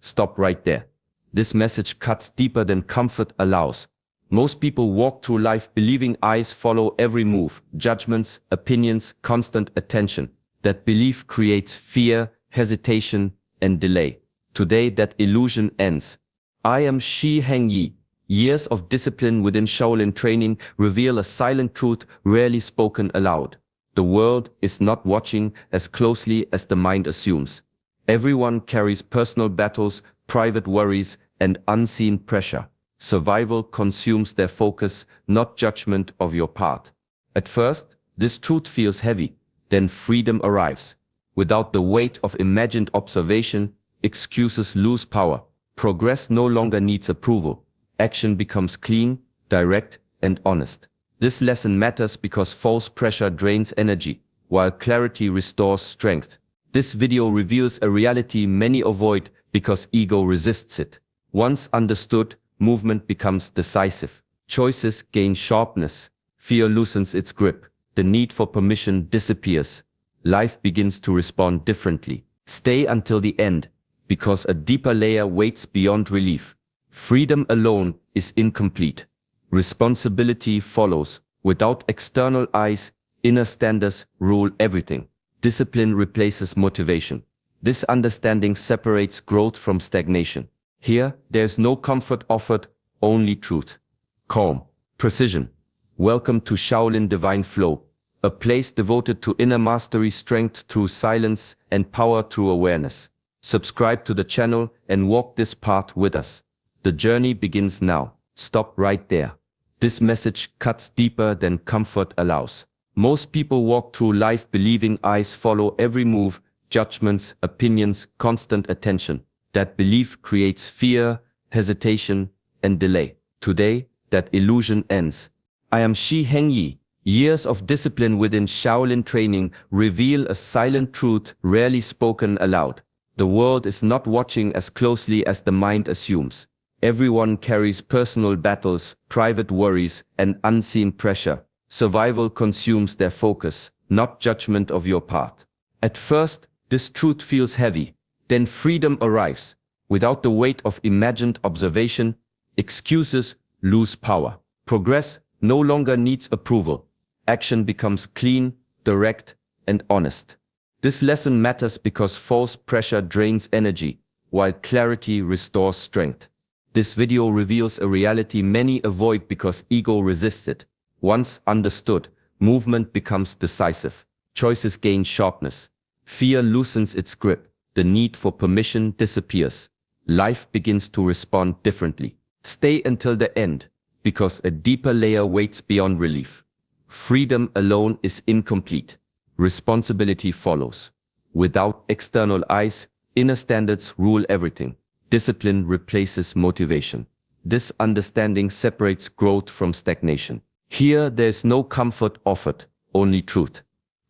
Stop right there. This message cuts deeper than comfort allows. Most people walk through life believing eyes follow every move, judgments, opinions, constant attention. That belief creates fear, hesitation, and delay. Today that illusion ends. I am Shi Heng Yi. Years of discipline within Shaolin training reveal a silent truth rarely spoken aloud. The world is not watching as closely as the mind assumes. Everyone carries personal battles, private worries, and unseen pressure. Survival consumes their focus, not judgment of your path. At first, this truth feels heavy. Then freedom arrives. Without the weight of imagined observation, excuses lose power. Progress no longer needs approval. Action becomes clean, direct, and honest. This lesson matters because false pressure drains energy, while clarity restores strength. This video reveals a reality many avoid because ego resists it. Once understood, movement becomes decisive. Choices gain sharpness. Fear loosens its grip. The need for permission disappears. Life begins to respond differently. Stay until the end, because a deeper layer waits beyond relief. Freedom alone is incomplete. Responsibility follows. Without external eyes, inner standards rule everything. Discipline replaces motivation. This understanding separates growth from stagnation. Here, there's no comfort offered, only truth. Calm. Precision. Welcome to Shaolin Divine Flow, a place devoted to inner mastery, strength through silence, and power through awareness. Subscribe to the channel and walk this path with us. The journey begins now. Stop right there. This message cuts deeper than comfort allows. Most people walk through life believing eyes follow every move, judgments, opinions, constant attention. That belief creates fear, hesitation, and delay. Today, that illusion ends. I am Shi Heng Yi. Years of discipline within Shaolin training reveal a silent truth rarely spoken aloud. The world is not watching as closely as the mind assumes. Everyone carries personal battles, private worries, and unseen pressure. Survival consumes their focus, not judgment of your path. At first, this truth feels heavy. Then freedom arrives. Without the weight of imagined observation, excuses lose power. Progress no longer needs approval. Action becomes clean, direct, and honest. This lesson matters because false pressure drains energy, while clarity restores strength. This video reveals a reality many avoid because ego resists it. Once understood, movement becomes decisive. Choices gain sharpness. Fear loosens its grip. The need for permission disappears. Life begins to respond differently. Stay until the end, because a deeper layer waits beyond relief. Freedom alone is incomplete. Responsibility follows. Without external eyes, inner standards rule everything. Discipline replaces motivation. This understanding separates growth from stagnation. Here, there's no comfort offered, only truth.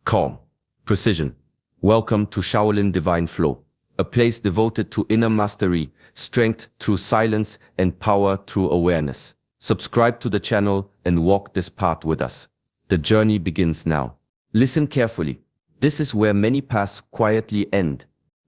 Calm. Precision. Welcome to Shaolin Divine Flow, a place devoted to inner mastery, strength through silence, and power through awareness. Subscribe to the channel and walk this path with us. The journey begins now. Listen carefully. This is where many paths quietly end.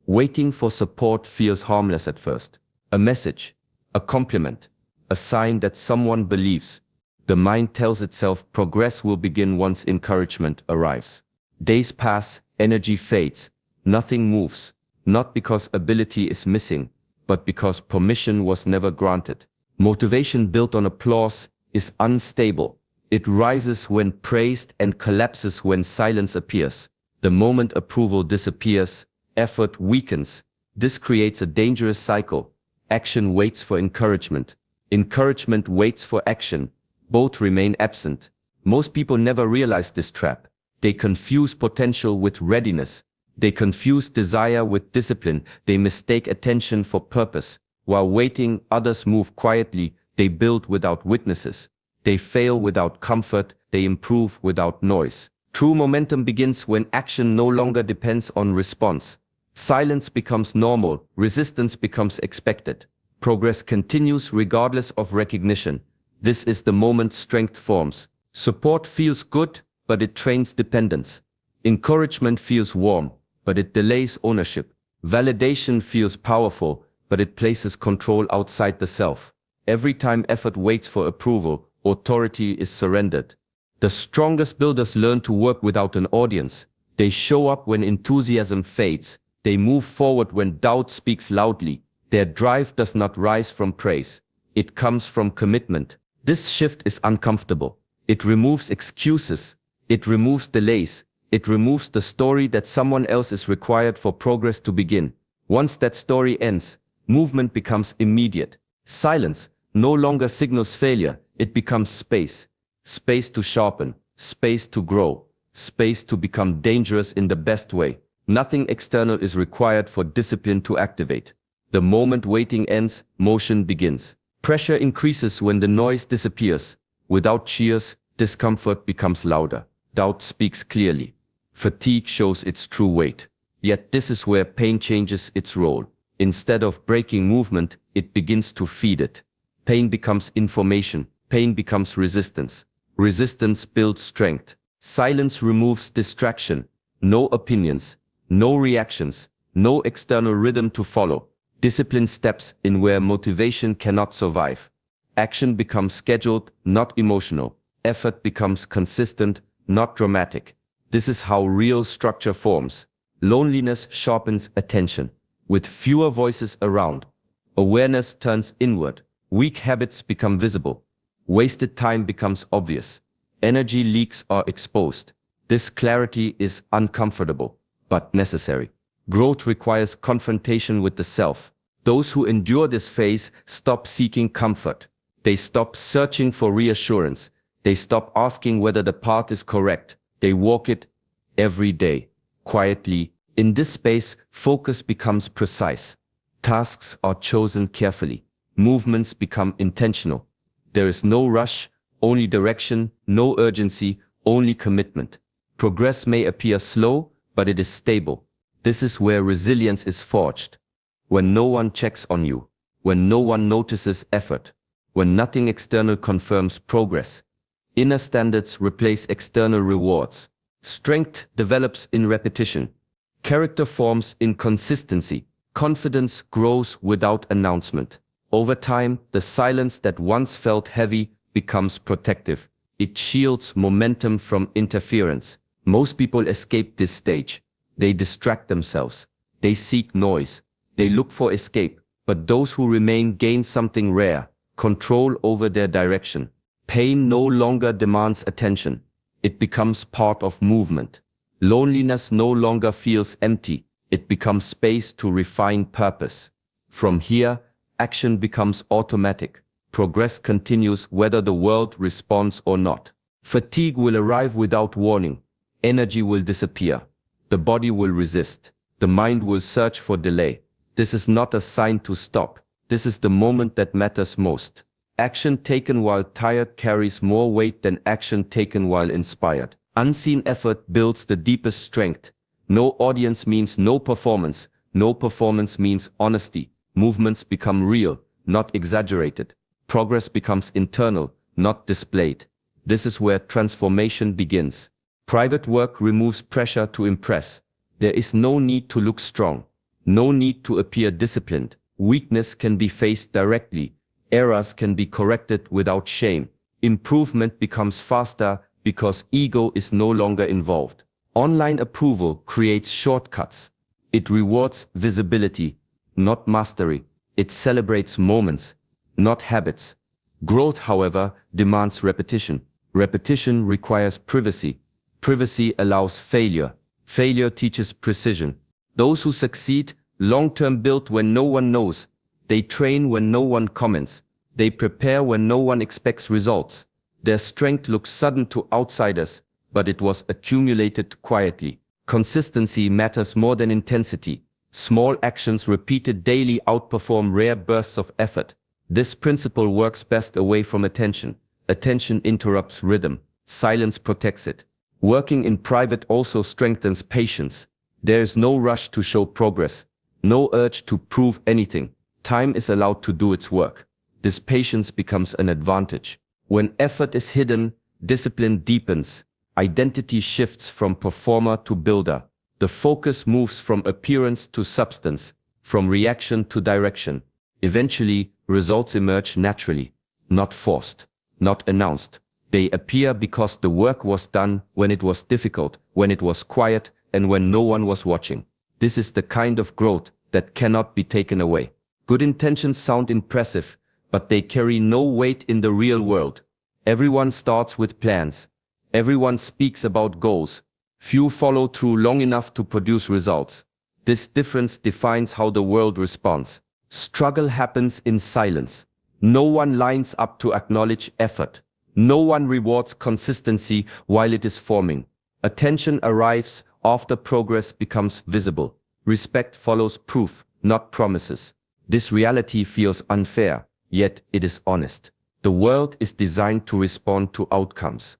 Waiting for support feels harmless at first. A message, a compliment, a sign that someone believes. The mind tells itself progress will begin once encouragement arrives. Days pass, energy fades, nothing moves. Not because ability is missing, but because permission was never granted. Motivation built on applause is unstable. It rises when praised and collapses when silence appears. The moment approval disappears, effort weakens. This creates a dangerous cycle. Action waits for encouragement. Encouragement waits for action. Both remain absent. Most people never realize this trap. They confuse potential with readiness. They confuse desire with discipline. They mistake attention for purpose. While waiting, others move quietly. They build without witnesses. They fail without comfort. They improve without noise. True momentum begins when action no longer depends on response. Silence becomes normal. Resistance becomes expected. Progress continues regardless of recognition. This is the moment strength forms. Support feels good, but it trains dependence. Encouragement feels warm, but it delays ownership. Validation feels powerful, but it places control outside the self. Every time effort waits for approval, authority is surrendered. The strongest builders learn to work without an audience. They show up when enthusiasm fades. They move forward when doubt speaks loudly. Their drive does not rise from praise. It comes from commitment. This shift is uncomfortable. It removes excuses. It removes delays. It removes the story that someone else is required for progress to begin. Once that story ends, movement becomes immediate. Silence no longer signals failure. It becomes space. Space to sharpen. Space to grow. Space to become dangerous in the best way. Nothing external is required for discipline to activate. The moment waiting ends, motion begins. Pressure increases when the noise disappears. Without cheers, discomfort becomes louder. Doubt speaks clearly. Fatigue shows its true weight. Yet this is where pain changes its role. Instead of breaking movement, it begins to feed it. Pain becomes information. Pain becomes resistance. Resistance builds strength. Silence removes distraction. No opinions, no reactions, no external rhythm to follow. Discipline steps in where motivation cannot survive. Action becomes scheduled, not emotional. Effort becomes consistent, not dramatic. This is how real structure forms. Loneliness sharpens attention. With fewer voices around, awareness turns inward. Weak habits become visible. Wasted time becomes obvious. Energy leaks are exposed. This clarity is uncomfortable, but necessary. Growth requires confrontation with the self. Those who endure this phase stop seeking comfort. They stop searching for reassurance. They stop asking whether the path is correct. They walk it every day, quietly. In this space, focus becomes precise. Tasks are chosen carefully. Movements become intentional. There is no rush, only direction, no urgency, only commitment. Progress may appear slow, but it is stable. This is where resilience is forged. When no one checks on you, when no one notices effort, when nothing external confirms progress. Inner standards replace external rewards. Strength develops in repetition. Character forms in consistency. Confidence grows without announcement. Over time, the silence that once felt heavy becomes protective. It shields momentum from interference. Most people escape this stage. They distract themselves. They seek noise. They look for escape. But those who remain gain something rare: control over their direction. Pain no longer demands attention. It becomes part of movement. Loneliness no longer feels empty. It becomes space to refine purpose. From here, action becomes automatic. Progress continues whether the world responds or not. Fatigue will arrive without warning. Energy will disappear. The body will resist. The mind will search for delay. This is not a sign to stop. This is the moment that matters most. Action taken while tired carries more weight than action taken while inspired. Unseen effort builds the deepest strength. No audience means no performance. No performance means honesty. Movements become real, not exaggerated. Progress becomes internal, not displayed. This is where transformation begins. Private work removes pressure to impress. There is no need to look strong. No need to appear disciplined. Weakness can be faced directly. Errors can be corrected without shame. Improvement becomes faster because ego is no longer involved. Online approval creates shortcuts. It rewards visibility, not mastery. It celebrates moments, not habits. Growth, however, demands repetition. Repetition requires privacy. Privacy allows failure. Failure teaches precision. Those who succeed long-term build when no one knows. They train when no one comments. They prepare when no one expects results. Their strength looks sudden to outsiders, but it was accumulated quietly. Consistency matters more than intensity. Small actions repeated daily outperform rare bursts of effort. This principle works best away from attention. Attention interrupts rhythm. Silence protects it. Working in private also strengthens patience. There is no rush to show progress. No urge to prove anything. Time is allowed to do its work. This patience becomes an advantage. When effort is hidden, discipline deepens. Identity shifts from performer to builder. The focus moves from appearance to substance, from reaction to direction. Eventually, results emerge naturally, not forced, not announced. They appear because the work was done when it was difficult, when it was quiet, and when no one was watching. This is the kind of growth that cannot be taken away. Good intentions sound impressive, but they carry no weight in the real world. Everyone starts with plans. Everyone speaks about goals. Few follow through long enough to produce results. This difference defines how the world responds. Struggle happens in silence. No one lines up to acknowledge effort. No one rewards consistency while it is forming. Attention arrives after progress becomes visible. Respect follows proof, not promises. This reality feels unfair, yet it is honest. The world is designed to respond to outcomes.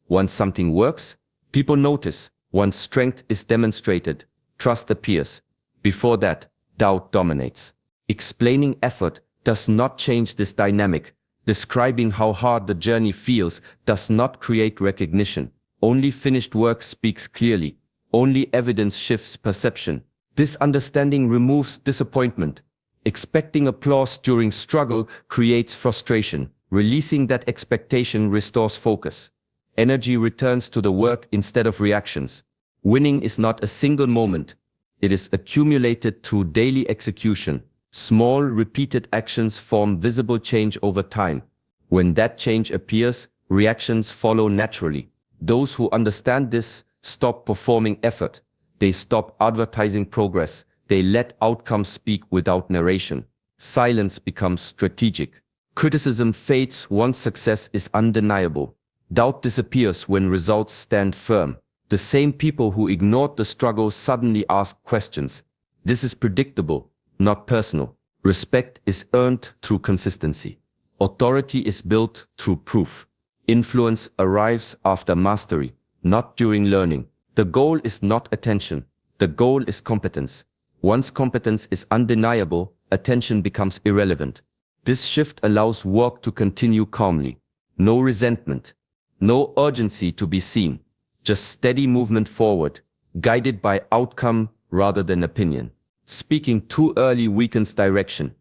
Once something works, people notice. Once strength is demonstrated, trust appears. Before that, doubt dominates. Explaining effort does not change this dynamic. Describing how hard the journey feels does not create recognition. Only finished work speaks clearly. Only evidence shifts perception. This understanding removes disappointment. Expecting applause during struggle creates frustration. Releasing that expectation restores focus. Energy returns to the work instead of reactions. Winning is not a single moment. It is accumulated through daily execution. Small, repeated actions form visible change over time. When that change appears, reactions follow naturally. Those who understand this stop performing effort. They stop advertising progress. They let outcomes speak without narration. Silence becomes strategic. Criticism fades once success is undeniable. Doubt disappears when results stand firm. The same people who ignored the struggle suddenly ask questions. This is predictable, not personal. Respect is earned through consistency. Authority is built through proof. Influence arrives after mastery, not during learning. The goal is not attention. The goal is competence. Once competence is undeniable, attention becomes irrelevant. This shift allows work to continue calmly. No resentment. No urgency to be seen. Just steady movement forward, guided by outcome rather than opinion. Speaking too early weakens direction.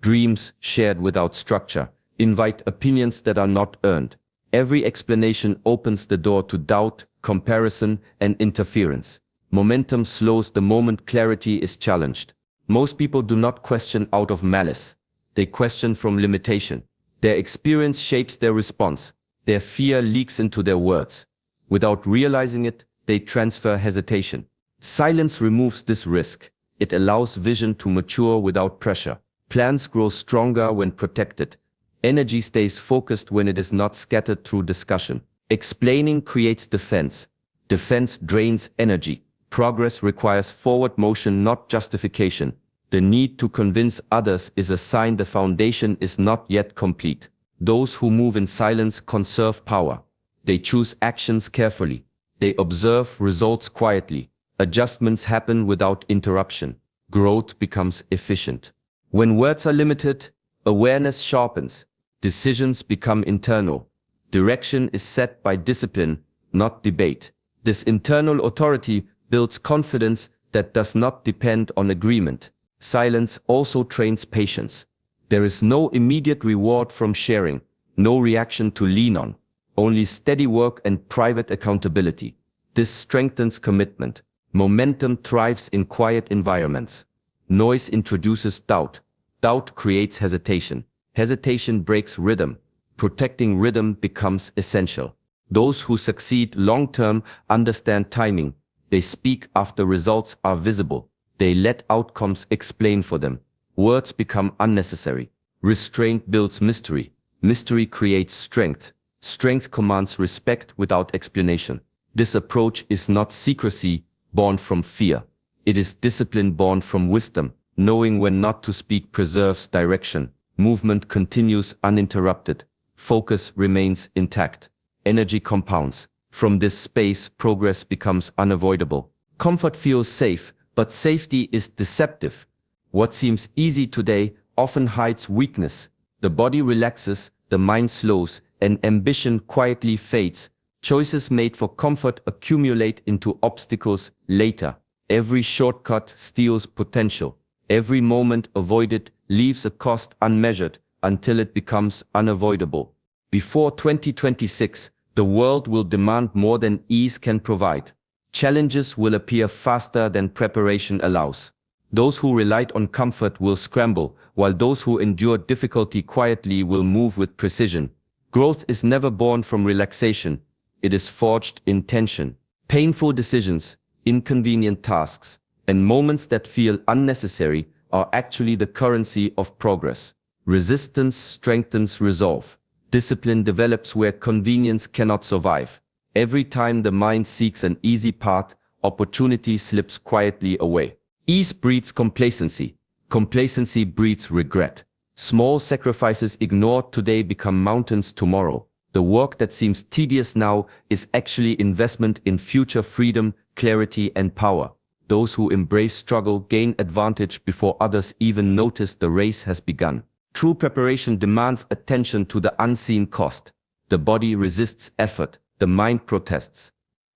Dreams shared without structure invite opinions that are not earned. Every explanation opens the door to doubt, comparison, and interference. Momentum slows the moment clarity is challenged. Most people do not question out of malice. They question from limitation. Their experience shapes their response. Their fear leaks into their words. Without realizing it, they transfer hesitation. Silence removes this risk. It allows vision to mature without pressure. Plans grow stronger when protected. Energy stays focused when it is not scattered through discussion. Explaining creates defense. Defense drains energy. Progress requires forward motion, not justification. The need to convince others is a sign the foundation is not yet complete. Those who move in silence conserve power. They choose actions carefully. They observe results quietly. Adjustments happen without interruption. Growth becomes efficient. When words are limited, awareness sharpens. Decisions become internal. Direction is set by discipline, not debate. This internal authority builds confidence that does not depend on agreement. Silence also trains patience. There is no immediate reward from sharing, no reaction to lean on, only steady work and private accountability. This strengthens commitment. Momentum thrives in quiet environments. Noise introduces doubt. Doubt creates hesitation. Hesitation breaks rhythm. Protecting rhythm becomes essential. Those who succeed long-term understand timing. They speak after results are visible. They let outcomes explain for them. Words become unnecessary. Restraint builds mystery. Mystery creates strength. Strength commands respect without explanation. This approach is not secrecy born from fear. It is discipline born from wisdom. Knowing when not to speak preserves direction. Movement continues uninterrupted. Focus remains intact. Energy compounds. From this space, progress becomes unavoidable. Comfort feels safe, but safety is deceptive. What seems easy today often hides weakness. The body relaxes, the mind slows, and ambition quietly fades. Choices made for comfort accumulate into obstacles later. Every shortcut steals potential. Every moment avoided leaves a cost unmeasured until it becomes unavoidable. Before 2026, the world will demand more than ease can provide. Challenges will appear faster than preparation allows. Those who relied on comfort will scramble, while those who endure difficulty quietly will move with precision. Growth is never born from relaxation. It is forged in tension. Painful decisions, inconvenient tasks, and moments that feel unnecessary are actually the currency of progress. Resistance strengthens resolve. Discipline develops where convenience cannot survive. Every time the mind seeks an easy path, opportunity slips quietly away. Ease breeds complacency. Complacency breeds regret. Small sacrifices ignored today become mountains tomorrow. The work that seems tedious now is actually investment in future freedom, clarity, and power. Those who embrace struggle gain advantage before others even notice the race has begun. True preparation demands attention to the unseen cost. The body resists effort, the mind protests.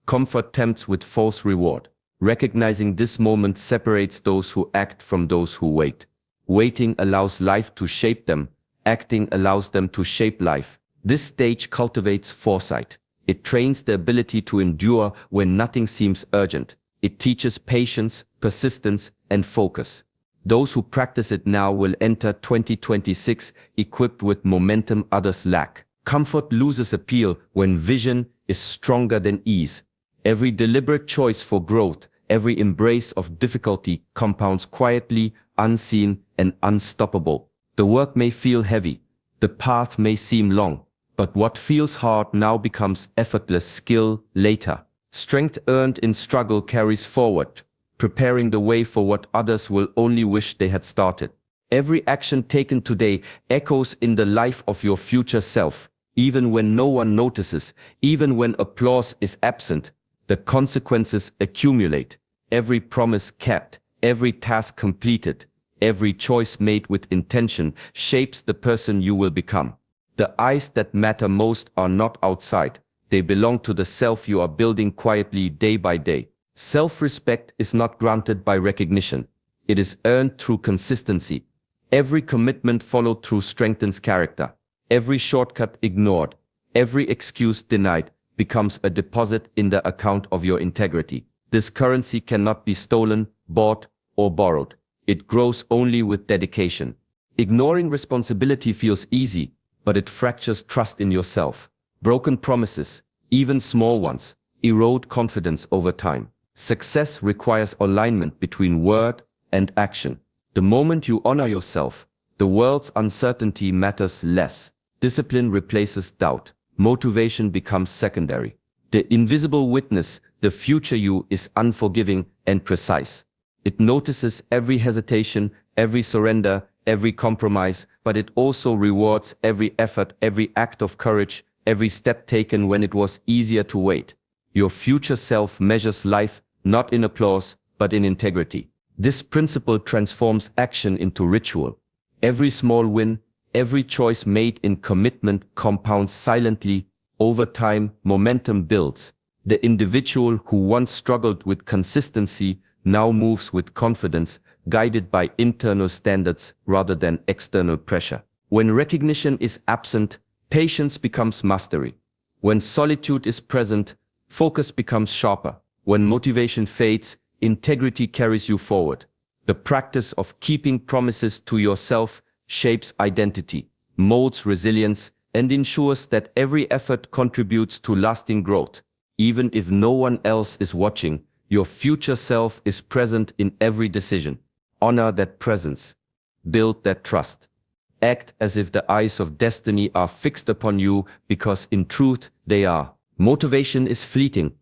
Comfort tempts with false reward. Recognizing this moment separates those who act from those who wait. Waiting allows life to shape them. Acting allows them to shape life. This stage cultivates foresight. It trains the ability to endure when nothing seems urgent. It teaches patience, persistence, and focus. Those who practice it now will enter 2026 equipped with momentum others lack. Comfort loses appeal when vision is stronger than ease. Every deliberate choice for growth, every embrace of difficulty compounds quietly, unseen, and unstoppable. The work may feel heavy, the path may seem long, but what feels hard now becomes effortless skill later. Strength earned in struggle carries forward, preparing the way for what others will only wish they had started. Every action taken today echoes in the life of your future self. Even when no one notices, even when applause is absent, the consequences accumulate. Every promise kept, every task completed, every choice made with intention shapes the person you will become. The eyes that matter most are not outside. They belong to the self you are building quietly day by day. Self-respect is not granted by recognition. It is earned through consistency. Every commitment followed through strengthens character. Every shortcut ignored, every excuse denied, becomes a deposit in the account of your integrity. This currency cannot be stolen, bought, or borrowed. It grows only with dedication. Ignoring responsibility feels easy, but it fractures trust in yourself. Broken promises, even small ones, erode confidence over time. Success requires alignment between word and action. The moment you honor yourself, the world's uncertainty matters less. Discipline replaces doubt. Motivation becomes secondary. The invisible witness, the future you, is unforgiving and precise. It notices every hesitation, every surrender, every compromise, but it also rewards every effort, every act of courage, every step taken when it was easier to wait. Your future self measures life not in applause, but in integrity. This principle transforms action into ritual. Every small win, every choice made in commitment compounds silently. Over time, momentum builds. The individual who once struggled with consistency now moves with confidence, guided by internal standards rather than external pressure. When recognition is absent, patience becomes mastery. When solitude is present, focus becomes sharper. When motivation fades, integrity carries you forward. The practice of keeping promises to yourself shapes identity, molds resilience, and ensures that every effort contributes to lasting growth. Even if no one else is watching, your future self is present in every decision. Honor that presence. Build that trust. Act as if the eyes of destiny are fixed upon you, because in truth they are. Motivation is fleeting.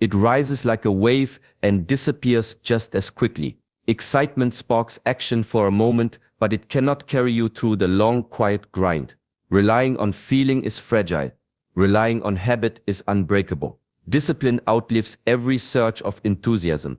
It rises like a wave and disappears just as quickly. Excitement sparks action for a moment, but it cannot carry you through the long, quiet grind. Relying on feeling is fragile. Relying on habit is unbreakable. Discipline outlives every surge of enthusiasm,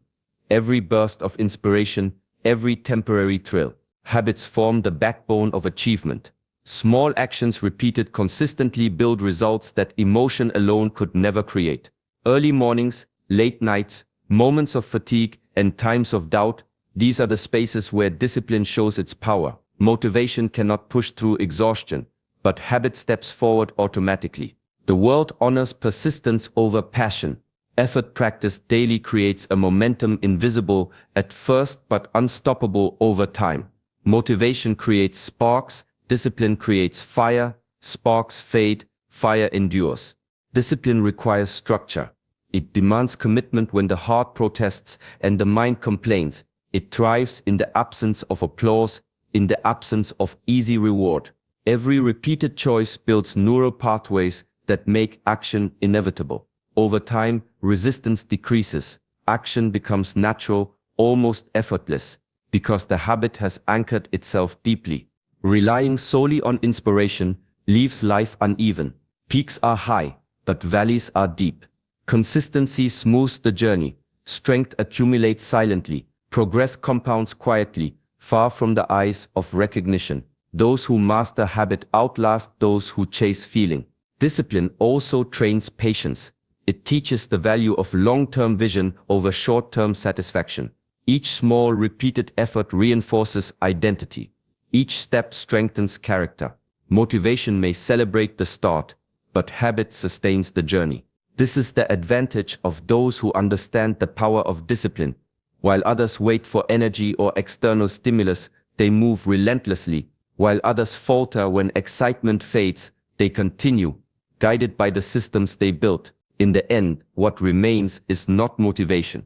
every burst of inspiration, every temporary thrill. Habits form the backbone of achievement. Small actions repeated consistently build results that emotion alone could never create. Early mornings, late nights, moments of fatigue, and times of doubt, these are the spaces where discipline shows its power. Motivation cannot push through exhaustion, but habit steps forward automatically. The world honors persistence over passion. Effort practiced daily creates a momentum invisible at first but unstoppable over time. Motivation creates sparks, discipline creates fire, sparks fade, fire endures. Discipline requires structure. It demands commitment when the heart protests and the mind complains. It thrives in the absence of applause, in the absence of easy reward. Every repeated choice builds neural pathways that make action inevitable. Over time, resistance decreases. Action becomes natural, almost effortless, because the habit has anchored itself deeply. Relying solely on inspiration leaves life uneven. Peaks are high, but valleys are deep. Consistency smooths the journey. Strength accumulates silently. Progress compounds quietly, far from the eyes of recognition. Those who master habit outlast those who chase feeling. Discipline also trains patience. It teaches the value of long-term vision over short-term satisfaction. Each small, repeated effort reinforces identity. Each step strengthens character. Motivation may celebrate the start, but habit sustains the journey. This is the advantage of those who understand the power of discipline. While others wait for energy or external stimulus, they move relentlessly. While others falter when excitement fades, they continue, guided by the systems they built. In the end, what remains is not motivation.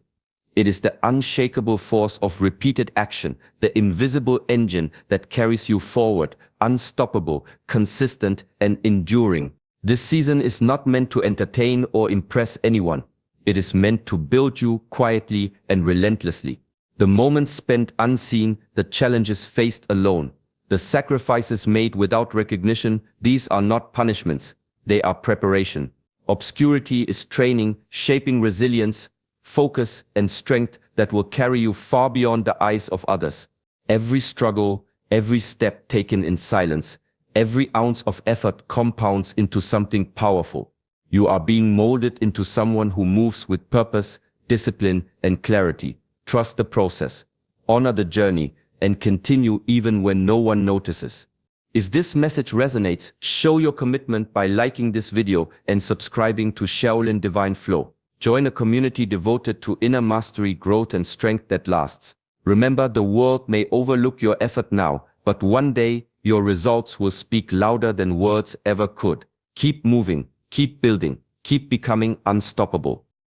It is the unshakable force of repeated action, the invisible engine that carries you forward, unstoppable, consistent, and enduring. This season is not meant to entertain or impress anyone. It is meant to build you quietly and relentlessly. The moments spent unseen, the challenges faced alone, the sacrifices made without recognition, these are not punishments, they are preparation. Obscurity is training, shaping resilience, focus, and strength that will carry you far beyond the eyes of others. Every struggle, every step taken in silence, every ounce of effort compounds into something powerful. You are being molded into someone who moves with purpose, discipline, and clarity. Trust the process, honor the journey, and continue even when no one notices. If this message resonates, show your commitment by liking this video and subscribing to Shaolin Divine Flow. Join a community devoted to inner mastery, growth, and strength that lasts. Remember, the world may overlook your effort now, but one day, your results will speak louder than words ever could. Keep moving, keep building, keep becoming unstoppable.